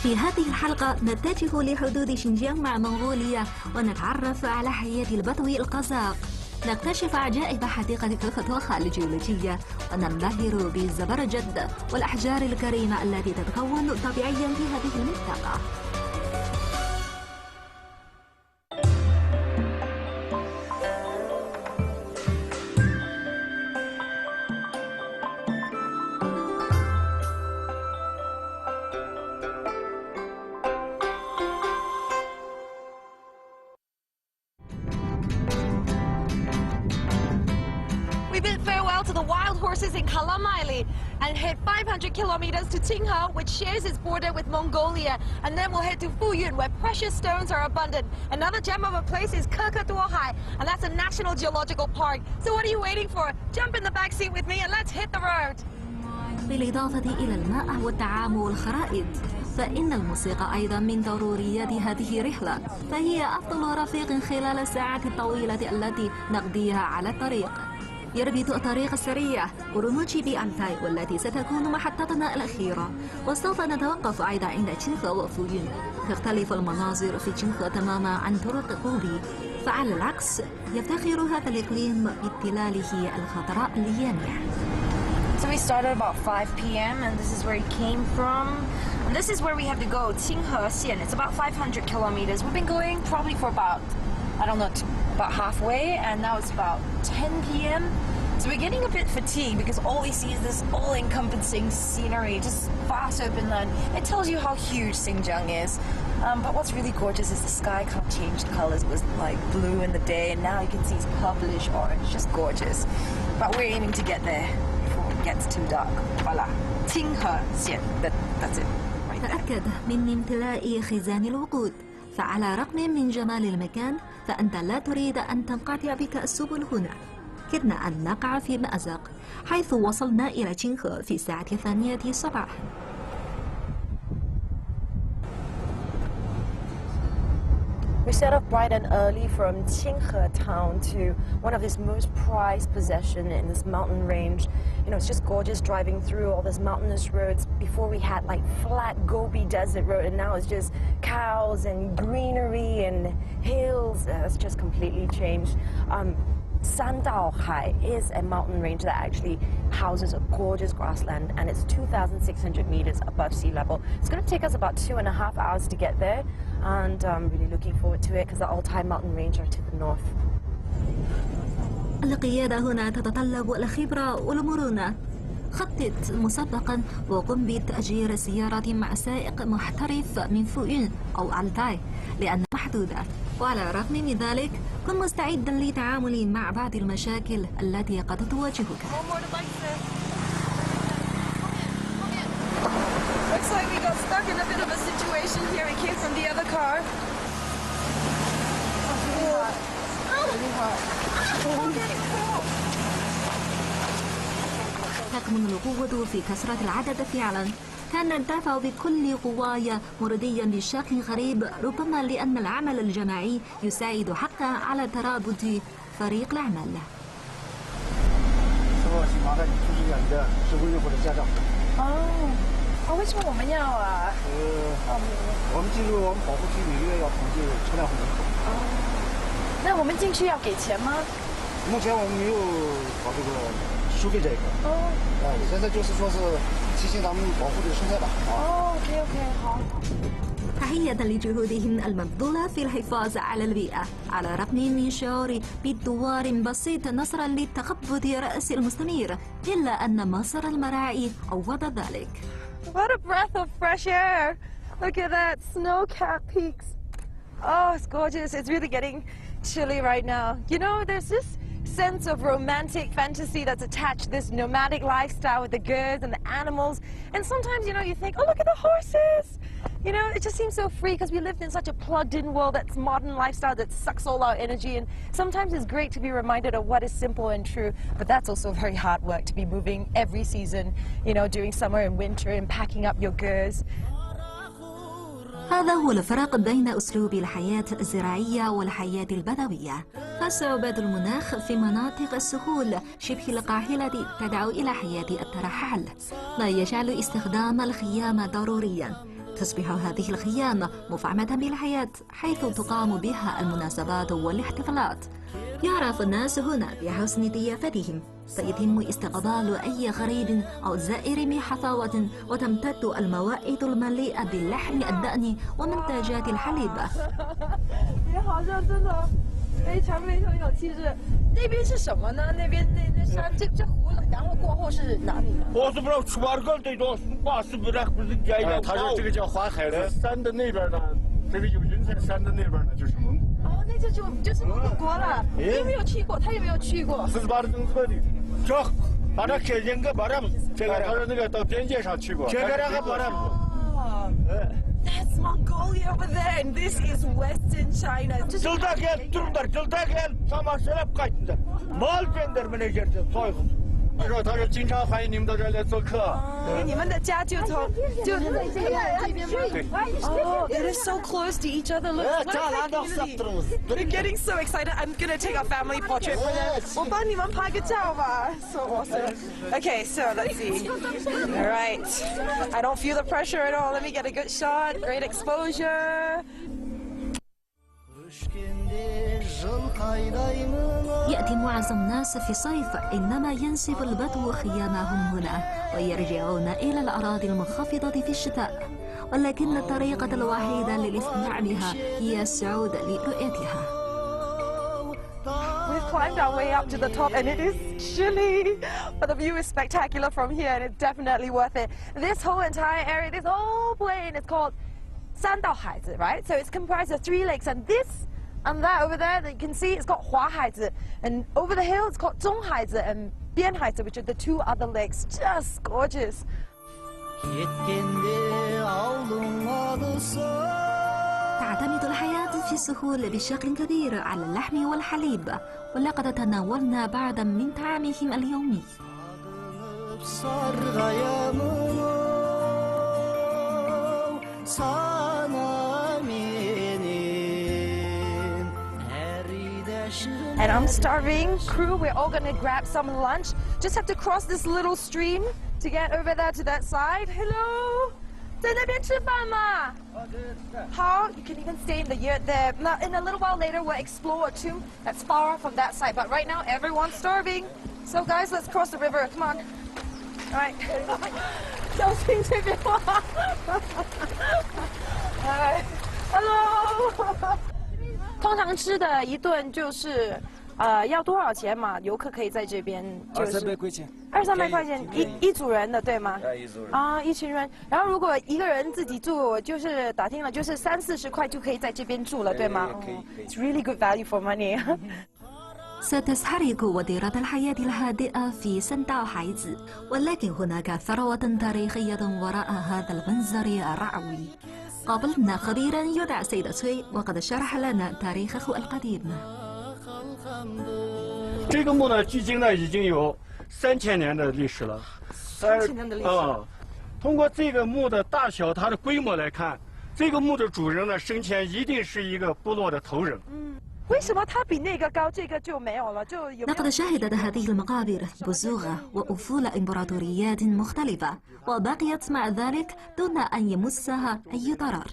في هذه الحلقة نتجه لحدود شينجيانغ مع منغوليا ونتعرف على حياة البدوي القزاق، نكتشف عجائب حديقة فيها الجيولوجية وننبهر بالزبرجد والأحجار الكريمة التي تتكون طبيعيا في هذه المنطقة. We bid farewell to the wild horses in Kalamaili and head 500 kilometers to Tinghe, which shares its border with Mongolia. And then we'll head to Fuyun, where precious stones are abundant. Another gem of a place is Kekatuohai, and that's a national geological park. So what are you waiting for? Jump in the back seat with me and let's hit the road. بالإضافة إلى الماء والطعام والخرائط، فإن الموسيقى أيضا من ضروريات هذه الرحلة، فهي أفضل رفيق خلال الساعات الطويلة التي نقضيها على الطريق. يربط الطريق السريع ورموج بأنتاي والتي ستكون محطتنا الأخيرة، وسوف نتوقف أيضا عند تشينغ وفويون. تختلف المناظر في تشينغ تماما عن طرق غوبي، فعلى العكس يفتخر هذا الإقليم بتلاله الخضراء الليامع. So we started about 5 p.m. and this is where he came from. And this is where we have to go, Tinghe. It's about 500 kilometers. We've been going probably for about, I don't know, about halfway, and now it's about 10 p.m. So we're getting a bit fatigued because all we see is this all-encompassing scenery, just vast open land. It tells you how huge Xinjiang is. But what's really gorgeous is the sky kind of changed colors. It was like blue in the day, and now you can see it's purplish orange, just gorgeous. But we're aiming to get there before it gets too dark. Voila, Tinghe. That's it. Right there. تأكد من امتلاء خزان الوقود، فعلى رغم من جمال المكان فأنت لا تريد أن تنقطع بك السبل هنا. كدنا أن نقع في مأزق حيث وصلنا إلى تشينغ في الساعة 8 صباحا. We set off bright and early from Tinghe town to one of his most prized possessions in this mountain range. You know, it's just gorgeous driving through all these mountainous roads. Before we had like flat Gobi desert road, and now it's just cows and greenery and hills. It's just completely changed. Sandaohai is a mountain range that actually houses a gorgeous grassland, and it's 2,600 meters above sea level. It's going to take us about 2.5 hours to get there, and I'm really looking forward to it because the Altai mountain range are to the north. القيادة هنا تتطلب الخبرة والمرونة. خطط مسبقا وقم بتأجير سيارة مع سائق محترف من فويون أو ألتاي لأنها محدودة، وعلى الرغم من ذلك كن مستعدا للتعامل مع بعض المشاكل التي قد تواجهك. Looks like we got stuck in a bit of a situation here. We came from the other car. تكمن القوة في كثرة العدد فعلا. كان الدافع بكل قواي مرديا بشكل غريب، ربما لأن العمل الجماعي يساعد حقا على ترابط فريق العمل. 为什么我们要啊？我们进入我们保护区每个月要统计车辆户口。那我们进去要给钱吗？目前我们没有搞这个收费这一块。现在就是说是提醒咱们保护这个生态吧。OK， 好。 تحية لجهودهم المبذولة في الحفاظ على البيئة، على الرغم من شعوري بدوار بسيط نظرا لتخبط رأس المستمر، إلا أن مسار المراعي عوض ذلك. What a breath of fresh air! Look at that, snow-capped peaks. Oh, it's gorgeous. It's really getting chilly right now. You know, there's this sense of romantic fantasy that's attached to this nomadic lifestyle with the goods and the animals. And sometimes, you know, you think, oh, look at the horses. You know, it just seems so free because we lived in such a plugged-in world that's modern lifestyle that sucks all our energy. And sometimes it's great to be reminded of what is simple and true. But that's also very hard work to be moving every season, you know, during summer and winter and packing up your goods. هذا هو الفرق بين أسلوب الحياة الزراعية والحياة البدوية. فصعوبة المناخ في مناطق السهول شبه القاحلة تدعو إلى حياة الترحال، ما يجعل استخدام الخيام ضروريا. تصبح هذه الخيام مفعمة بالحياة، حيث تقام بها المناسبات والاحتفالات. يعرف الناس هنا بحسن ضيافتهم، فيتم استقبال أي غريب أو زائر بحفاوة، وتمتد الموائد المليئة باللحم الدأني ومنتجات الحليب. 非常非常有气质。那边是什么呢？那边那山，这湖，然后过后是哪里呢？我是不知道出玩个这种瓦是不是不是家一它是这个叫花海的，山的那边呢，这个有云彩山的那边呢就是蒙古。哦，那就是蒙古国了。你有没有去过？他有没有去过？48的政策的，这把它开进个把它，这个他说那个到边界上去过，这个个把它。哦。That's Mongolia over there, and this is Western China. 他说经常欢迎你们到这儿来做客。你们的家就从这边吗？Oh, it is so close to each other. Look, we're getting so excited. I'm gonna take a family portrait for them. 我帮你们拍个照吧。So awesome. Okay, so let's see. All right. I don't feel the pressure at all. Let me get a good shot. Great exposure. يأتي معظم الناس في الصيف، إنما ينسب البدو خيامهم هنا ويرجعون إلى الأراضي المنخفضة في الشتاء، ولكن الطريقة الوحيدة للاستمتاع بها هي الصعود لرؤيتها. We've climbed our way up to the top and it is chilly, but the view is spectacular from here and it's definitely worth it. This whole entire area, this whole plain is called 三道海子, right? So it's comprised of 3 lakes, and this and that over there that you can see, it's got 华海子, and over the hill it's got 中海子 and 边海子, which are the 2 other lakes. Just gorgeous. تعتمد الحياة في السهول بشكل كبير على اللحم والحليب، ولقد تناولنا بعضا من طعامهم اليومي. And I'm starving. Crew, we're all gonna grab some lunch. Just have to cross this little stream to get over there to that side. Hello? 在那边吃饭吗？好, you can even stay in the yurt there. Now, in a little while later, we'll explore a tomb that's far off from that side. But right now, everyone's starving. So guys, let's cross the river. Come on. All right. 小心这边滑。Hello. 通常吃的一顿就是要多少钱嘛？游客可以在这边就是200-300块钱，200-300块钱一组人的，对吗？一组人啊，一群人。然后如果一个人自己住，就是打听了，就是30-40块就可以在这边住了，对吗？可以。It's really good value for money. ستستحرق وتيرة الحياة الهادئة في سنداو حيز، ولكن هناك ثروة تاريخية وراء هذا المنظر الرعوي. قابلنا خبيرا يدعى سيد سوي، وقد شرح لنا تاريخه القديم. 这个墓呢，距今呢已经有3000年的历史了。3000年的历史。通过这个墓的大小，它的规模来看，这个墓的主人呢，生前一定是一个部落的头人。为什么它比那个高，这个就没有了？就有。 لقد شهدت هذه المقابر بزوغ وأفول إمبراطوريات مختلفة، وبقيت مع ذلك دون أن يمسها أي ضرر.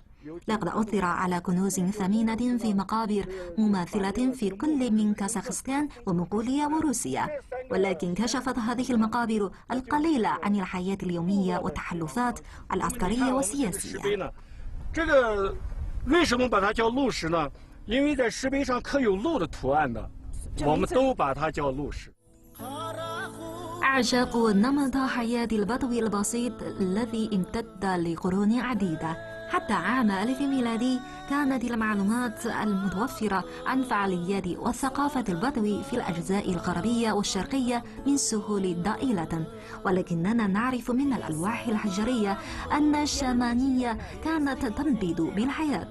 لقد عثر على كنوز ثمينة في مقابر مماثلة في كل من كازاخستان ومنغوليا وروسيا، ولكن كشفت هذه المقابر القليل عن الحياة اليومية والتحالفات العسكرية والسياسية. 这个为什么把它叫鹿石呢？因为在石碑上刻有鹿的图案的，我们都把它叫鹿石。 أعشق نمط حياة البدو البسيط الذي امتد لقرون عديدة. حتى عام 1000 ميلادي كانت المعلومات المتوفرة عن فعاليات وثقافة البدو في الأجزاء الغربية والشرقية من سهول ضئيلة، ولكننا نعرف من الألواح الحجرية أن الشامانية كانت تنبض بالحياة.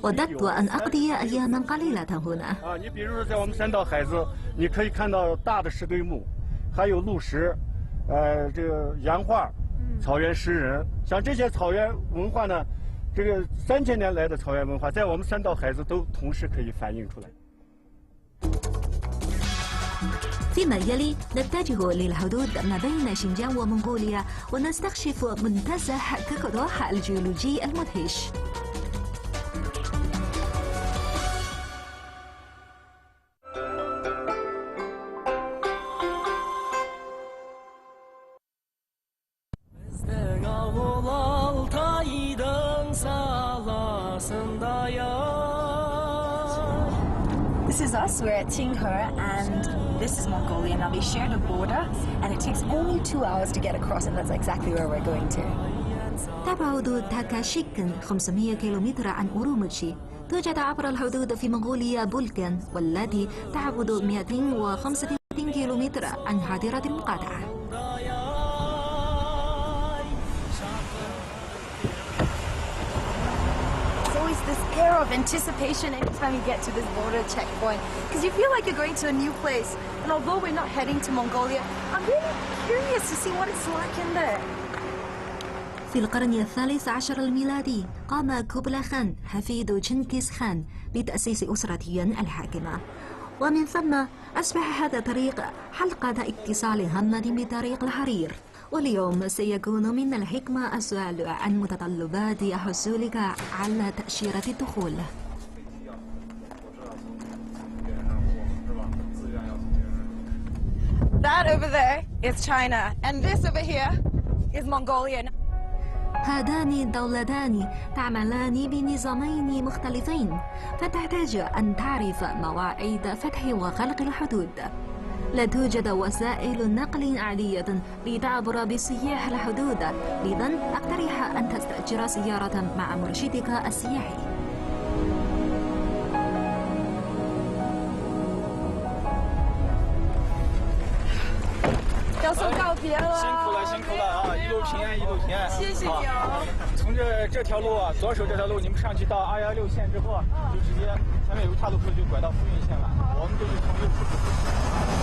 وددت أن أقضي أياما قليلة هنا. 你比如在我们三道海子，你可以看到大的石堆墓，还有鹿石，这个洋画、草原诗人，像这些草原文化呢。 这个3000年来的草原文化，在我们三道海子都同时可以反映出来。فيما يلي نتجه للحدود ما بين شينجيانغ ومنغوليا ونستكشف منتزه كوكودوها الجيولوجي المدهش. This is us, we're at Qinghe, and this is Mongolia. Now they share the border, and it takes only 2 hours to get across, and that's exactly where we're going to. تبعد تاكاشيكن 500 كيلومتر عن أورومتشي. توجد عبر الحدود في منغوليا بولغان، والتي تعبد 235 كيلومتر عن حظيرة المقاطعة. This air of anticipation anytime you get to this border checkpoint, because you feel like you're going to a new place. And although we're not heading to Mongolia, I'm really curious to see what it's like in there. في القرن الثالث عشر الميلادي قام كوبلا خان حفيد تشنكيز خان بتأسيس أسرته الحاكمة، ومن ثم أصبح هذا الطريق حلقة اتصال هامة بطريق الحرير. واليوم سيكون من الحكمة السؤال عن متطلبات حصولك على تأشيرة الدخول. That over there is China, and this over here is Mongolia. هذان الدولتان تعملان بنظامين مختلفين، فتحتاج أن تعرف مواعيد فتح وغلق الحدود. لا توجد وسائل نقل عادية لتعبر بسياح الحدود، لذا أقترح أن تستأجر سيارة مع مرشدك السياحي.要送告别了，辛苦了，辛苦了啊！一路平安，一路平安。谢谢你啊！从这条路啊，左手这条路，你们上去到216线之后，就直接前面有个岔路口，就拐到富运线了。我们就是从右处。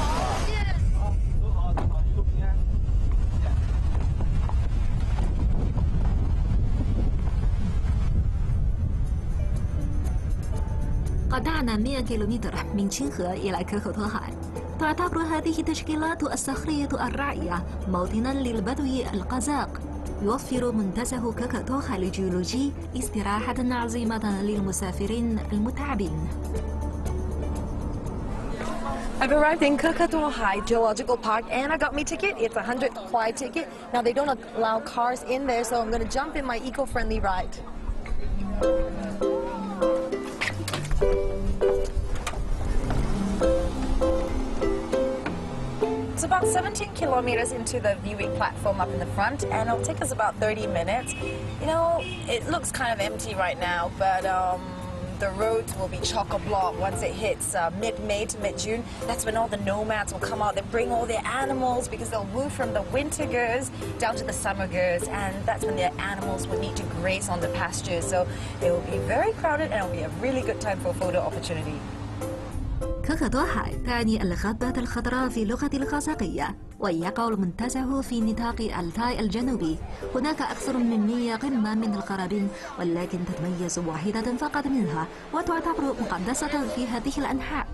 好，谢谢。好，走好，走好，一路平安。 قطعنا 100 كيلومتر من شينجيانغ إلى كوكودوها. تعتبر هذه التشكيلات الصخرية الرائعة موطنا للبدو القزاق. يوفر منتزه كوكودوها الجيولوجي استراحة عظيمة للمسافرين المتعبين. I've arrived in Kokodoha Geological Park and I got my ticket. It's a 100 kwai ticket. Now they don't allow cars in there, so I'm going to jump in my eco-friendly ride. It's about 17 kilometers into the viewing platform up in the front, and it'll take us about 30 minutes. You know, it looks kind of empty right now, but the roads will be chock-a-block once it hits mid-May to mid-June. That's when all the nomads will come out. They bring all their animals because they'll move from the winter girds down to the summer girds, and that's when their animals will need to graze on the pastures. So it will be very crowded, and it will be a really good time for a photo opportunity. كوكودوها تعني الغابة الخضراء في اللغة القزاقية، ويقع المنتزه في نطاق التاي الجنوبي. هناك أكثر من 100 قمة من القرابين، ولكن تتميز واحدة فقط منها وتعتبر مقدسة في هذه الأنحاء.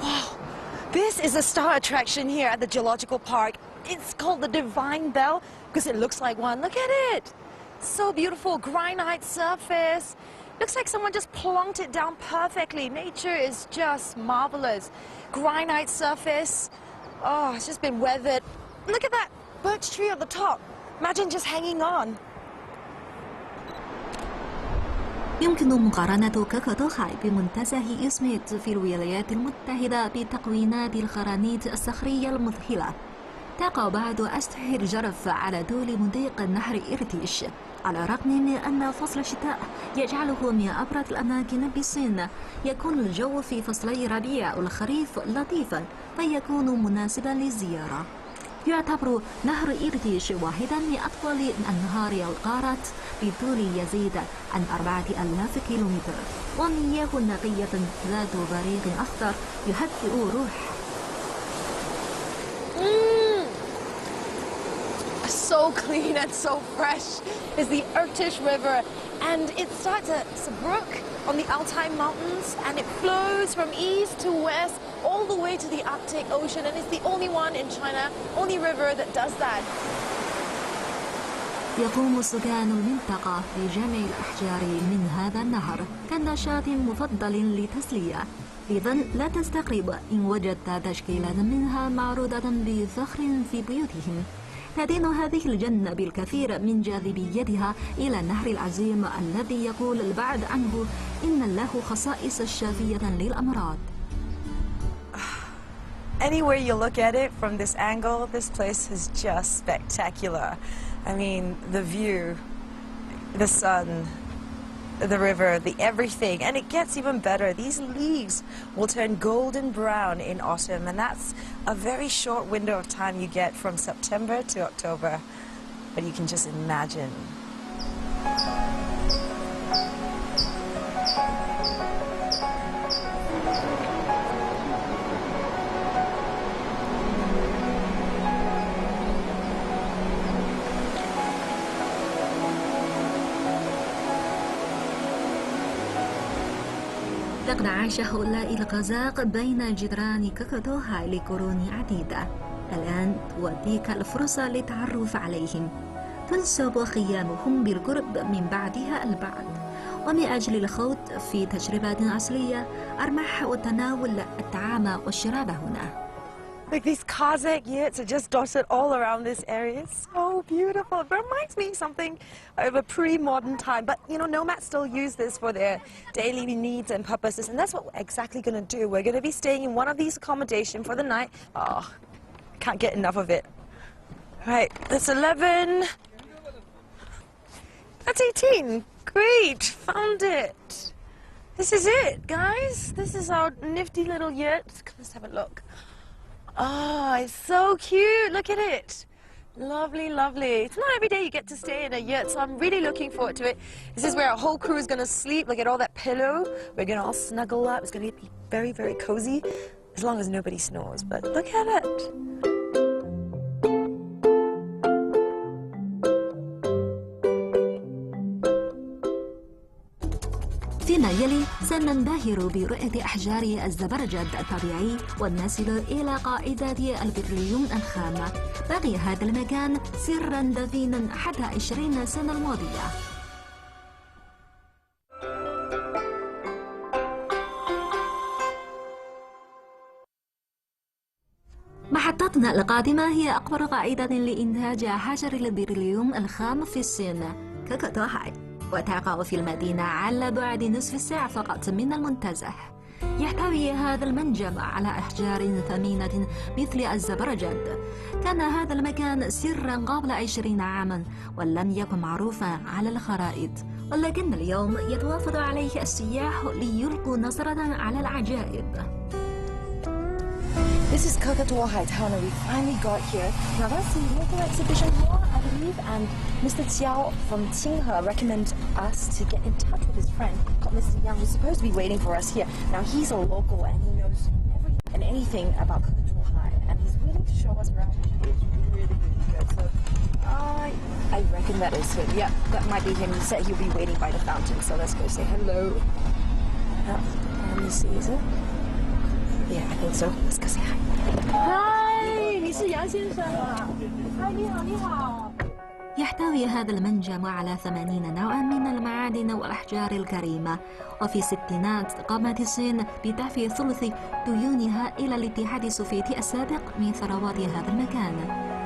Wow, this is a star attraction here at the Geological Park. It's called the Divine Bell because it looks like one. Look at it. So beautiful, granite surface. Looks like someone just plonked it down perfectly. Nature is just marvelous. Granite surface. Oh, it's just been weathered. Look at that birch tree at the top. Imagine just hanging on. يمكن مقارنة كوكودوها بمنتزه يوسميت في الولايات المتحدة بتكوينات الخرانيت الصخرية المذهلة. تقع بعض أسطح الجرف على طول مضيق نهر إرتيش، على الرغم من أن فصل الشتاء يجعله من أبرد الأماكن بالصين. يكون الجو في فصلي الربيع والخريف لطيفا، فيكون مناسبا للزيارة. يعتبر نهر إرتيش واحدا من أطول أنهار القارة بطول يزيد عن 4000 كيلومتر، ومياه نقية ذات بريق أخضر يهدئ الروح. So clean and so fresh is the Irtysh River, and it starts at Sabruk on the Altai Mountains, and it flows from east to west all the way to the Arctic Ocean, and it's the only one in China, only river that does that. يقوم سكان المنطقة بجمع الأحجار من هذا النهر كنشاط مفضل للتسلية، إذا لا تستغرب إن وجدت تشكيلة منها معروضة بفخر في بيوتهم. تدين هذه الجنة بالكثير من جاذبيتها إلى النهر العظيم الذي يقول البعض عنه إن له خصائص شافية للأمراض. Anywhere you look at it from this angle, this place is just spectacular. I mean, the view, the sun, the river, the everything, and it gets even better. These leaves will turn golden brown in autumn, and that's a very short window of time you get from September to October, but you can just imagine. لقد عاش هؤلاء القزاق بين جدران كوكوتوها لقرون عديدة. الآن توديك الفرصة للتعرف عليهم. تنسب خيامهم بالقرب من بعضها البعض، ومن أجل الخوض في تجربة أصلية أرمح وتناول الطعام والشراب هنا. Like these Kazakh yurts are just dotted all around this area. It's so beautiful. It reminds me something of a pre-modern time. But, you know, nomads still use this for their daily needs and purposes. And that's what we're exactly going to do. We're going to be staying in one of these accommodations for the night. Oh, I can't get enough of it. Right, that's 11. That's 18. Great, found it. This is it, guys. This is our nifty little yurt. Let's have a look. Oh, it's so cute. Look at it. Lovely, lovely. It's not every day you get to stay in a yurt, so I'm really looking forward to it. This is where our whole crew is going to sleep. Look at all that pillow. We're going to all snuggle up. It's going to be very, very cozy, as long as nobody snores. But look at it. فيما يلي سننبهر برؤية أحجار الزبرجد الطبيعي ونصل إلى قاعدة البتروليوم الخام. بقي هذا المكان سرا دفينا حتى 20 سنة الماضية. محطتنا القادمة هي أكبر قاعدة لإنتاج حجر البتروليوم الخام في الصين، كوكوتوهاي، وتقع في المدينة على بعد نصف ساعة فقط من المنتزه. يحتوي هذا المنجم على أحجار ثمينة مثل الزبرجد. كان هذا المكان سرا قبل 20 عاما ولم يكن معروفا على الخرائط، ولكن اليوم يتوافد عليه السياح ليلقوا نظرة على العجائب. This is Kokotohai town and we finally got here. Now that's the local exhibition hall, I believe, and Mr. Xiao from Qinghe recommended us to get in touch with his friend called Mr. Yang, who's supposed to be waiting for us here. Now he's a local and he knows everything and anything about Kokotohai, and he's willing to show us around. It's really, really good. So I reckon that is him. Yeah, that might be him. He said he'll be waiting by the fountain, so let's go say hello. Let me see, is it? Yeah, I think so. Let's go say hi. Hi, 你是杨先生啊？嗨，你好，你好。 يحتوي هذا المنجم على 80 نوعا من المعادن والأحجار الكريمة، وفي الستينات قامت الصين بدفع ثلث ديونها إلى الاتحاد السوفيتي السابق من ثروات هذا المكان.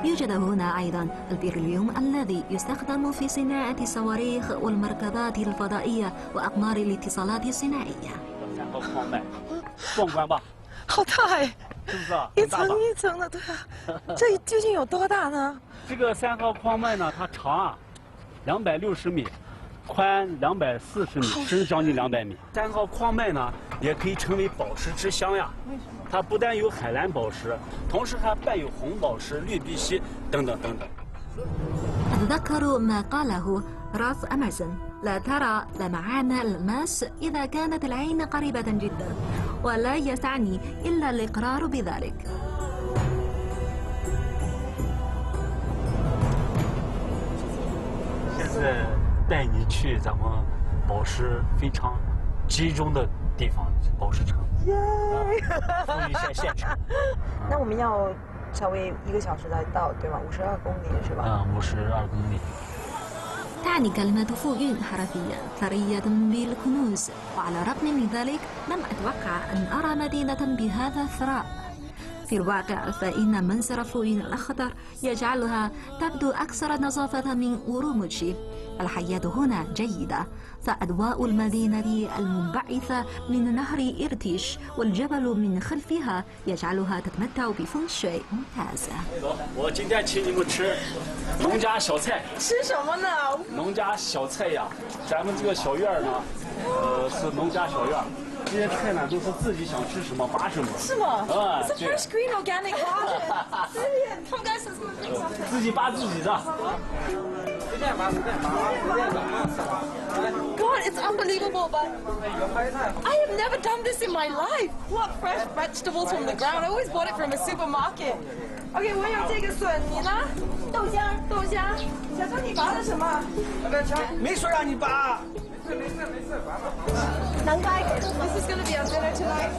يوجد هنا أيضا البتروليوم الذي يستخدم في صناعة الصواريخ والمركبات الفضائية وأقمار الاتصالات الصناعية. 好大哎！是不是啊？一层一层的，对啊，这究竟有多大呢？这个3号矿脉呢，它长啊260米，宽240米，深将近200米。3号矿脉呢，也可以称为宝石之乡呀。它不但有海蓝宝石，同时还伴有红宝石、绿碧玺等等等等。 أتذكر ما قاله راف أمازون: لا ترى لمعان الألماس إذا كانت العين قريبة جدا، ولا يسعني إلا الإقرار بذلك. 现在带你去咱们宝石非常集中的地地方保持城，富裕县县城。那我们要稍微1个小时才到，对吗？52公里是吧？52公里。 تعني كلمة فوين حرفية ثرية بالكنوز، وعلى الرغم من ذلك لم أتوقع أن أرى مدينة بهذا الثراء. في الواقع فإن منظر فوين الأخضر يجعلها تبدو أكثر نظافة من أوروموتشي. الحياة هنا جيدة، فأضواء المدينة المنبعثة من نهر إرتيش والجبل من خلفها يجعلها تتمتع بفeng shui ممتازة. 我今天请你们吃农家小菜。吃什么呢？农家小菜呀，咱们这个小院呢，是农家小院。 这些菜呢都是自己想吃什么拔什么，是吗？啊， It's a fresh green organic garden. Brilliant. Come guys, let's go drink something. 自己拔自己的。God, it's unbelievable, but I have never done this in my life. What fresh vegetables from the ground? I always bought it from a supermarket. Okay, 我有这个笋，你呢？豆浆，豆浆。小孙，你拔了什么？没说让你拔。 This is gonna be our dinner tonight.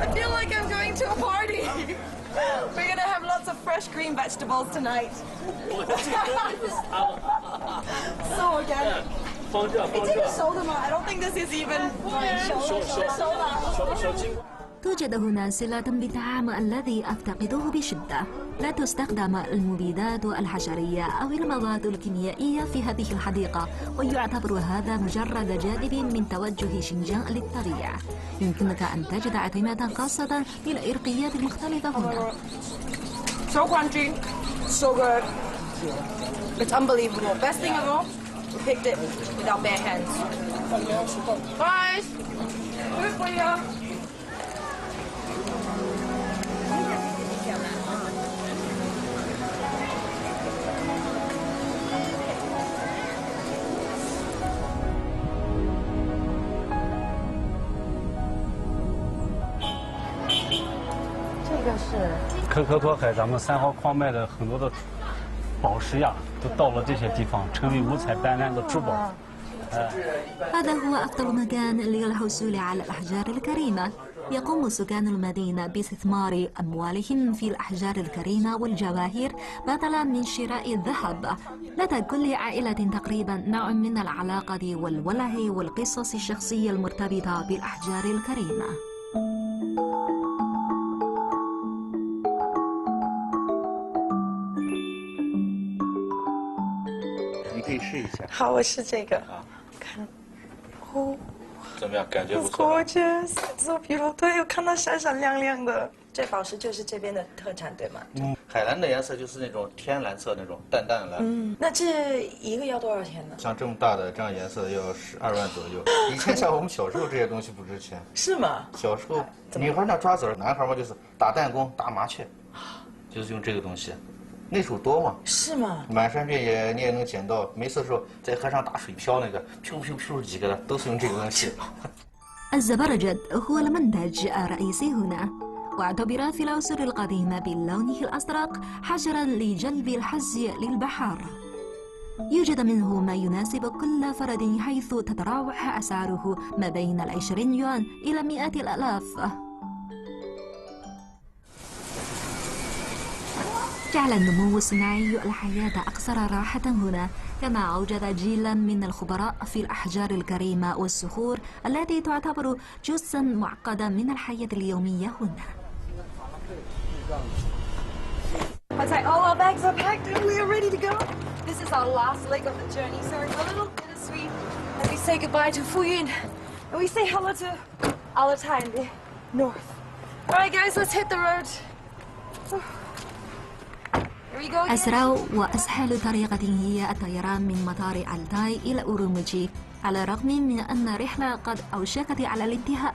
I feel like I'm going to a party. We're gonna have lots of fresh green vegetables tonight. So organic. 放这，放这。这个熟的吗？ I don't think this is even 熟了。 توجد هنا صلة بالطعام الذي أفتقده بشدة. لا تستخدم المبيدات الحشرية أو المواد الكيميائية في هذه الحديقة، ويعتبر هذا مجرد جانب من توجه شينجيانغ للطبيعة. يمكنك أن تجد أطعمة خاصة بالإرقيات المختلفة هنا. So crunchy, so good. It's unbelievable. Best thing of all, we picked it without bare hands. Guys, good for you. 可可托海，咱们3号矿脉的很多的宝石呀，都到了这些地方，成为五彩斑斓的珠宝。هذا هو أفضل مكان للحصول على الأحجار الكريمة. يقوم سكان المدينة باستثمار أموالهم في الأحجار الكريمة والجواهر بدلا من شراء الذهب. لدى كل عائلة تقريبا نوع من العلاقة والوله والقصص الشخصية المرتبطة بالأحجار الكريمة. 可以试一下。好，我试这个。看，哦，怎么样？感觉不 It's 错。 gorgeous, it's so beautiful. 对，我看到闪闪亮亮的。这宝石就是这边的特产，对吗？海蓝的颜色就是那种天蓝色那种淡淡蓝。那这一个要多少钱呢？像这么大的这样颜色要12万左右。以前像我们小时候这些东西不值钱。是吗？小时候女孩那抓子儿，男孩嘛就是打弹弓、打麻雀，就是用这个东西。 那时候多嘛？是吗？满山遍野你也能捡到，没事的时候在河上打水漂那个，飘几个的，都是用这个东西。الزبرجد هو المنتج الرئيسي هنا، واعتبر في العصور القديمة بلونه الأزرق حجرا لجلب الحظ للبحر. يوجد منه ما يناسب كل فرد، حيث تتراوح أسعاره ما بين 20 يوان إلى 100 الآلاف. جعل النمو الصناعي الحياة أكثر راحة هنا، كما أوجد جيلا من الخبراء في الأحجار الكريمة والصخور التي تعتبر جزءا معقدا من الحياة اليومية هنا. All our bags are packed and we are ready to go. This is our last leg of the journey, so it's a little bittersweet. And we say goodbye to Fuyun, and we say hello to Alatai in the north. All right, guys, let's hit the road. أسرع وأسهل طريقة هي الطيران من مطار ألتاي إلى أوروموتشي، على الرغم من أن الرحلة قد أوشكت على الانتهاء.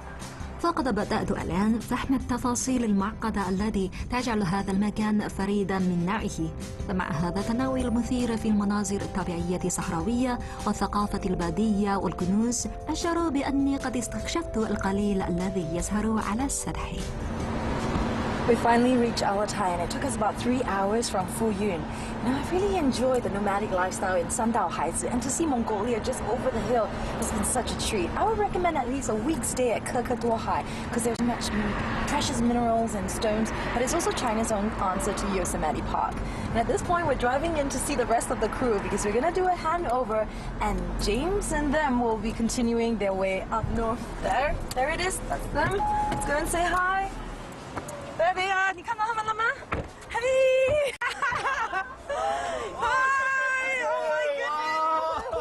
فقد بدأت الآن فهم التفاصيل المعقدة التي تجعل هذا المكان فريدا من نوعه. فمع هذا التنوع المثير في المناظر الطبيعية الصحراوية والثقافة البادية والكنوز، أشعر بأني قد استكشفت القليل الذي يظهر على السطح. We finally reached Altai, and it took us about 3 hours from Fuyun. Now, I really enjoyed the nomadic lifestyle in Sandao Haizi, and to see Mongolia just over the hill has been such a treat. I would recommend at least a week's stay at Kekaduohai because there's much precious minerals and stones, but it's also China's own answer to Yosemite Park. And at this point, we're driving in to see the rest of the crew because we're going to do a handover, and James and them will be continuing their way up north. There it is. That's them. Let's go and say hi. There they are. 你看到他们了吗? Hey! Hi!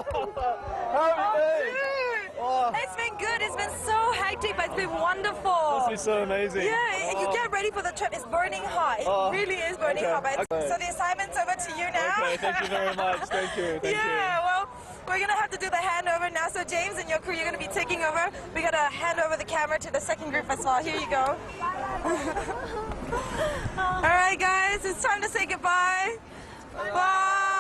Oh my goodness! Oh, it's been good. It's been so hectic, but it's been wonderful. This is so amazing. Yeah, you get ready for the trip. It's burning hot. It really is burning hot. But so the assignment's over to you now. Okay, thank you very much. Thank you. Thank you. Well, we're going to have to do the handover now. So James and your crew, you're going to be taking over. We got to hand over the camera to the second group as well. Here you go. All right, guys, it's time to say goodbye. Bye.